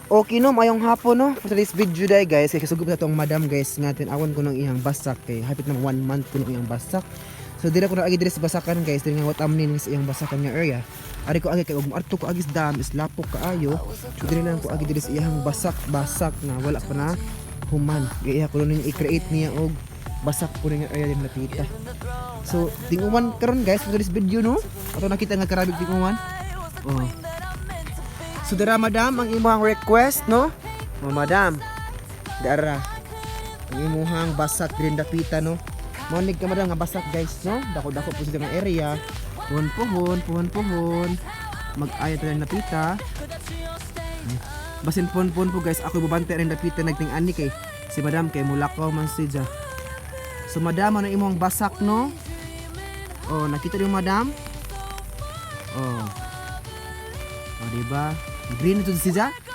Okay no, mayong hapon no. For today's video day guys, kay kasugod na tong madam guys natin awon ko ng iyang basak kay hapit na 1 month ko ng iyang basak. So dira ko na agi diri sa basakan guys, diri nga what amnin sa iyang basakan nga area. Ari ko agi kay ug adto ko agi sa dam is lapok kaayo. So diri lang ko agi diri sa iyang basak na wala pa na human. Iya ko ning i-create niya og basak ko ning area din napita. So tinguman karon guys for today's video no. Ato nakita nga karabig tinguman. Oh. So dara madam ang imong request no? Oh madam. Dara. Ang imong basak din dapita no. Monig ka madam nga basak guys no. Dako-dako po sa area. Puhon. Mag-ayo tayo napita. Basin pon po guys, ako babante rin napita nagting ani kay si madam kay mulakaw man siya. So madam ano imong basak no? Oh, nakita niyo madam? Oh. Oh, diba? Green ito siya?